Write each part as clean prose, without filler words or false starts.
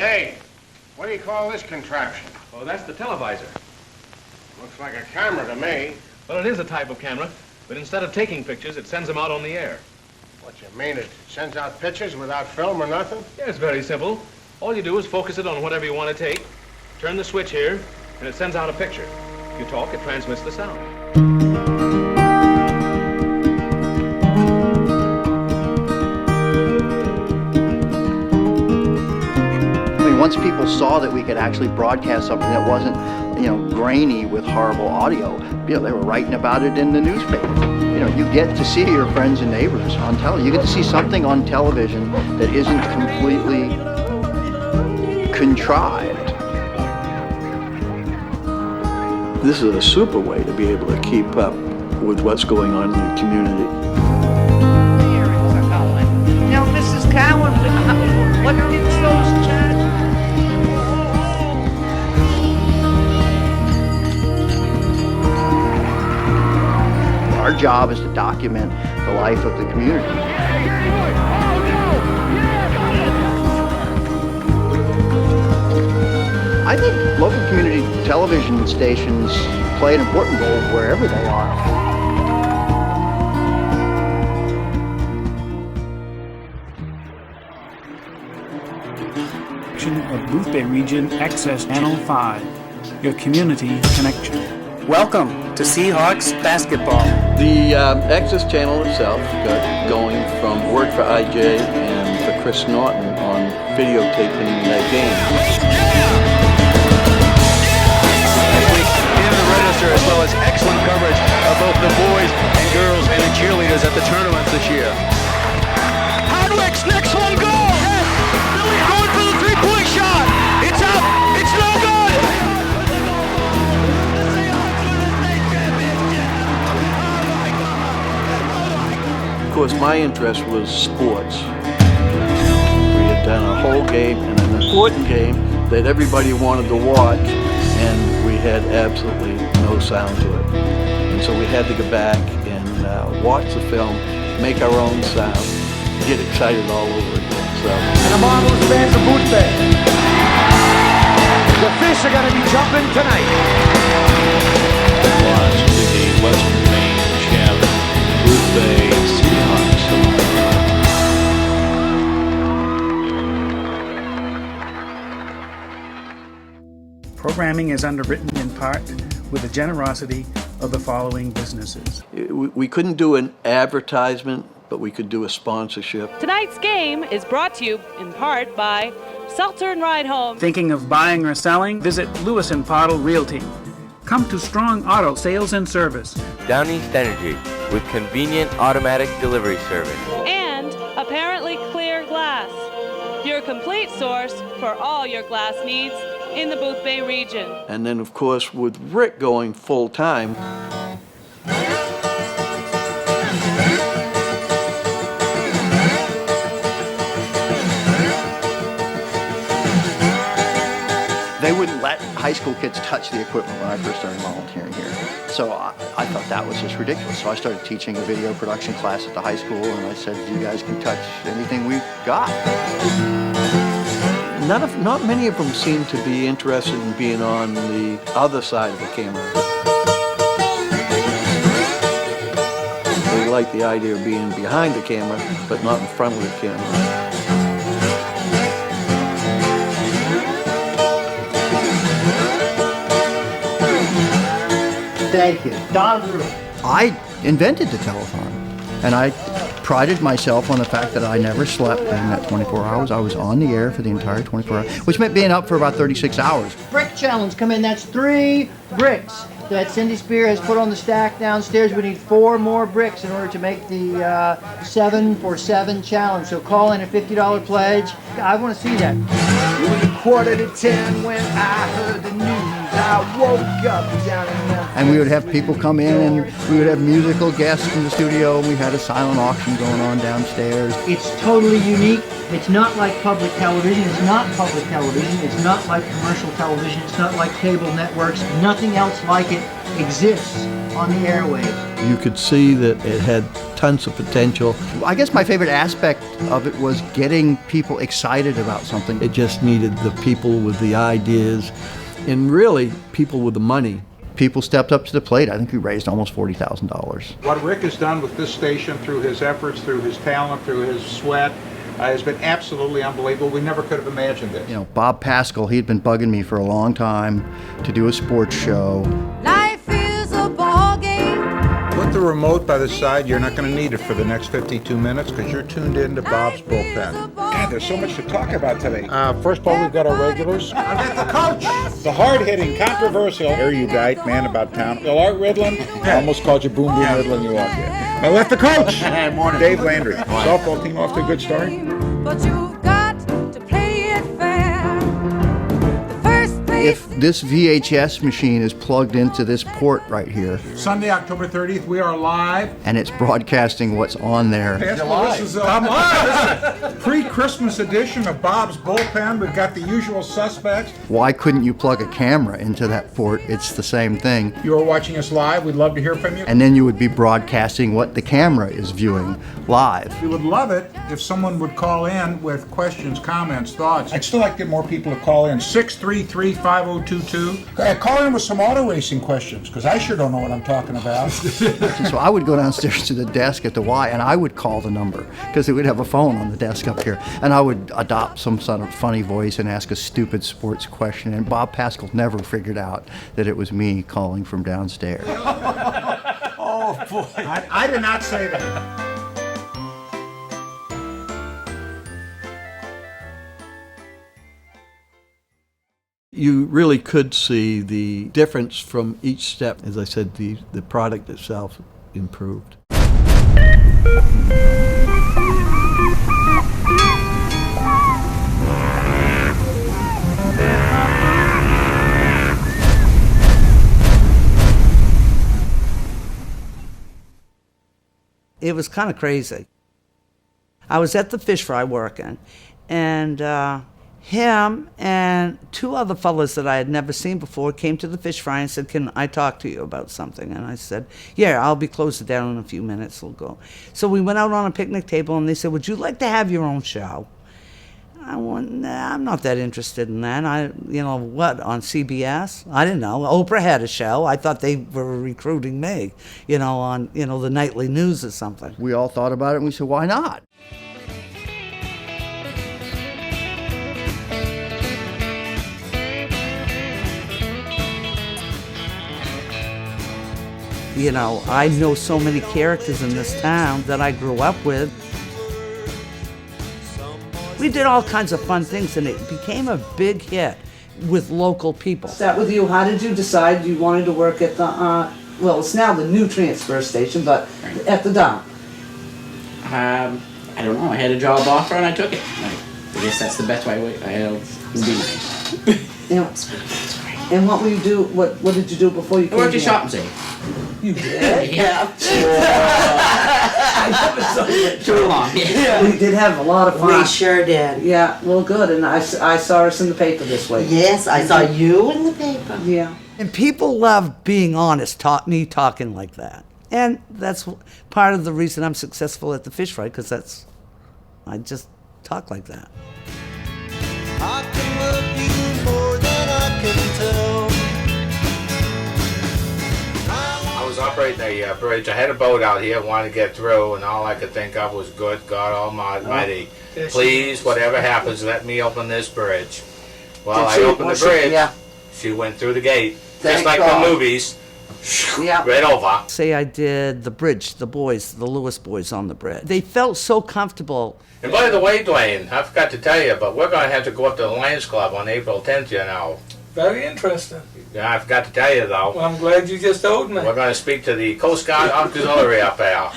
Say, what do you call this contraption? Oh, that's the televisor. Looks like a camera to me. Well, it is a type of camera, but instead of taking pictures, it sends them out on the air. What you mean, it sends out pictures without film or nothing? Yeah, it's very simple. All you do is focus it on whatever you want to take, turn the switch here, and it sends out a picture. If you talk, it transmits the sound. Once people saw that we could actually broadcast something that wasn't, grainy with horrible audio, they were writing about it in the newspaper. You get to see your friends and neighbors on television. You get to see something on television that isn't completely contrived. This is a super way to be able to keep up with what's going on in the community. Now, Mrs. Cowan, what are those charges? Our job is to document the life of the community. I think local community television stations play an important role wherever they are. Of Boothbay Region Access Channel 5, your community connection. Welcome to Seahawks basketball. The Access channel itself got going from work for IJ and for Chris Norton on videotaping that game. In the register, as well as excellent coverage of both the boys and girls and the cheerleaders at the tournament this year. Hardwick's next one goal! Billy going for the three-point shot! It's up! It's no good! Of course, my interest was sports. We had done a whole game and an important game that everybody wanted to watch, and we had absolutely no sound to it. And so we had to go back and watch the film, make our own sound, get excited all over again. So. And a marvelous fans of Boothbay. The fish are going to be jumping tonight. Watch the Western Maine champ, Boothbay Seahawks. Programming is underwritten in part with the generosity of the following businesses. We couldn't do an advertisement, but we could do a sponsorship. Tonight's game is brought to you in part by Seltzer and Ride Home. Thinking of buying or selling? Visit Lewis & Pottle Realty. Come to Strong Auto Sales and Service. Down East Energy with convenient automatic delivery service. And Apparently Clear Glass, your complete source for all your glass needs in the Boothbay region. And then, of course, with Rick going full-time, They wouldn't let high school kids touch the equipment when I first started volunteering here. So I thought that was just ridiculous. So I started teaching a video production class at the high school, and I said, you guys can touch anything we've got. not many of them seem to be interested in being on the other side of the camera. They like the idea of being behind the camera, but not in front of the camera. Thank you. Don Drew. I invented the telethon, and I prided myself on the fact that I never slept during that 24 hours. I was on the air for the entire 24 hours, which meant being up for about 36 hours. Brick challenge, come in. That's 3 bricks that Cindy Spear has put on the stack downstairs. We need 4 more bricks in order to make the 7 for 7 challenge. So call in a $50 pledge. I want to see that. It was 9:45 when I heard the news. I woke up down in Memphis. And we would have people come in, and we would have musical guests in the studio, and we had a silent auction going on downstairs. It's totally unique. It's not like public television. It's not public television. It's not like commercial television. It's not like cable networks. Nothing else like it exists on the airwaves. You could see that it had tons of potential. I guess my favorite aspect of it was getting people excited about something. It just needed the people with the ideas and really people with the money. People stepped up to the plate. I think we raised almost $40,000. What Rick has done with this station, through his efforts, through his talent, through his sweat, has been absolutely unbelievable. We never could have imagined it. You know, Bob Pascal, he had been bugging me for a long time to do a sports show. Life is a ball game. Put the remote by the side. You're not going to need it for the next 52 minutes because you're tuned in to Bob's Bullpen. Man, there's so much to talk about today. First of all, we've got our regulars. I've got the coach. The hard-hitting, controversial, erudite man about town. Art Ridlin. I almost called you Boom Boom Ridlin. You walked in. I left the coach. Morning. Dave Landry. Softball team off to a good start. But you've got to play it fair. The first place. If this VHS machine is plugged into this port right here, Sunday, October 30th, we are live. and it's broadcasting what's on there, This is a pre-Christmas edition of Bob's Bullpen. We've got the usual suspects. why couldn't you plug a camera into that port? It's the same thing. You are watching us live. We'd love to hear from you. And then you would be broadcasting what the camera is viewing live. We would love it if someone would call in with questions, comments, thoughts. I'd still like to get more people to call in. 633-5022. Call in with some auto racing questions, because I sure don't know what I'm talking about. So I would go downstairs to the desk at the Y, and I would call the number, because they would have a phone on the desk up here, and I would adopt some sort of funny voice and ask a stupid sports question, and Bob Pascal never figured out that it was me calling from downstairs. Oh, boy. I did not say that. You really could see the difference from each step. As I said, the product itself improved. It was kind of crazy. I was at the fish fry working, and him and two other fellas that I had never seen before came to the fish fry and said, "Can I talk to you about something?" And I said, "Yeah, I'll be closing down in a few minutes. We'll go." So we went out on a picnic table, and they said, "Would you like to have your own show?" I went, "Nah, I'm not that interested in that." What, on CBS? I didn't know. Oprah had a show. I thought they were recruiting me, on, the nightly news or something. We all thought about it, and we said, why not? I know so many characters in this town that I grew up with. We did all kinds of fun things, and it became a big hit with local people. Start with you. How did you decide you wanted to work at the, it's now the new transfer station, but at the dock? I don't know. I had a job offer and I took it. I guess that's the best way. It would be nice. And what did you do before you came I worked at here? Shop and Save. You did? Yeah. I never saw you. Too long. Yeah. We did have a lot of fun. We sure did. Yeah, well, good. And I saw us in the paper this week. Yes, I saw you in the paper. Yeah. And people love being honest, me talking like that. And that's part of the reason I'm successful at the fish fry, because I just talk like that. I can love you more than I can tell. I was operating a bridge. I had a boat out here, wanted to get through, and all I could think of was, good God Almighty, please, whatever happens, let me open this bridge. Well, I opened the bridge. Yeah. She went through the gate, just like the movies. Yeah. Right over. Say I did the bridge, the Lewis boys on the bridge. They felt so comfortable. And by the way, Dwayne, I forgot to tell you, but we're going to have to go up to the Lions Club on April 10th, Very interesting. Yeah, I forgot to tell you, though. Well, I'm glad you just told me. We're going to speak to the Coast Guard Auxiliary up there.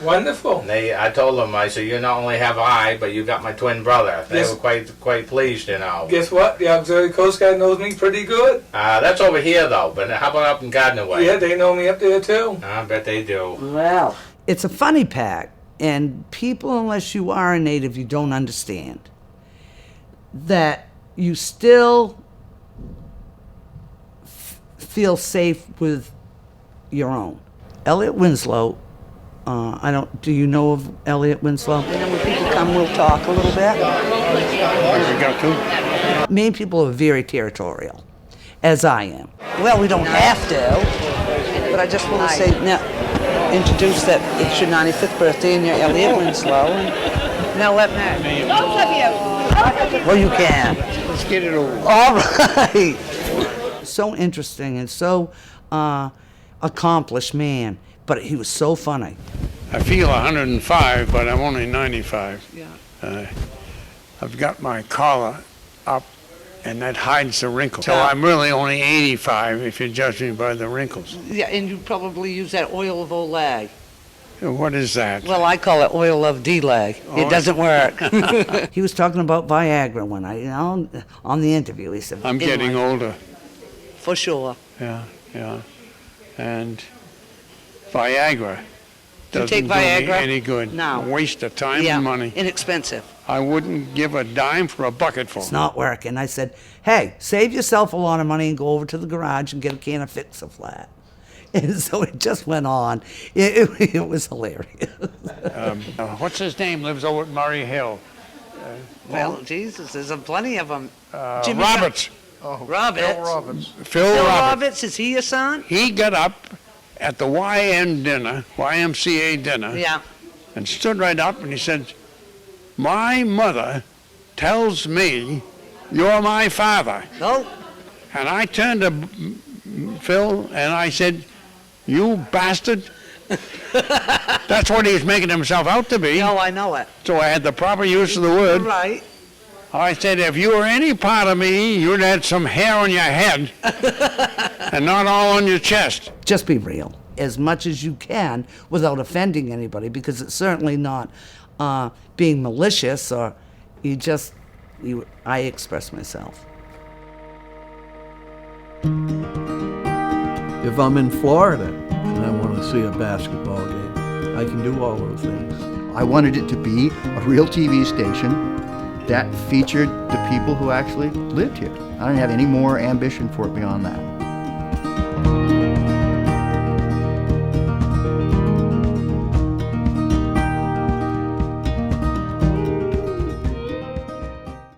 Wonderful. And I told them, I said, you not only have I, but you got my twin brother. They were quite pleased, you know. Guess what? The Auxiliary Coast Guard knows me pretty good. That's over here, though. But how about up in Gardner Way? Yeah, they know me up there, too. I bet they do. Well, it's a funny pack, and people, unless you are a native, you don't understand that you still feel safe with your own. Elliot Winslow, do you know of Elliot Winslow? And then when people come, we'll talk a little bit. We got to. Maine people are very territorial, as I am. Well, we don't have to, but I just want to say, now, introduce that it's your 95th birthday and you're Elliot Winslow. And now let me. Both of you. Well, you can. Let's get it over. All right. So interesting and so accomplished man, but he was so funny. I feel 105, but I'm only 95. Yeah. I've got my collar up, and that hides the wrinkles. So I'm really only 85 if you judge me by the wrinkles. Yeah, and you probably use that oil of Olag. What is that? Well, I call it oil of D-Lag. It doesn't work. He was talking about Viagra when on the interview. He said, I'm getting older. For sure. Yeah. And Viagra doesn't take do me Viagra? any good. No. A waste of time Yeah, and money. inexpensive. I wouldn't give a dime for a bucketful. It's not working. I said, hey, save yourself a lot of money and go over to the garage and get a can of Fix-A-Flat. And so it just went on. It was hilarious. What's his name? Lives over at Murray Hill. Well, Jesus, there's plenty of them. Roberts. Roberts. Phil Roberts. Phil Roberts, is he your son? He got up at the YMCA dinner, Yeah. and stood right up and he said, my mother tells me you're my father. Oh. And I turned to Phil and I said, you bastard. That's what he was making himself out to be. No, I know it. So I had the proper use of the word. Right. I said, if you were any part of me, you'd had some hair on your head and not all on your chest. Just be real as much as you can without offending anybody, because it's certainly not being malicious, or I express myself. If I'm in Florida and I want to see a basketball game, I can do all those things. I wanted it to be a real TV station that featured the people who actually lived here. I didn't have any more ambition for it beyond that.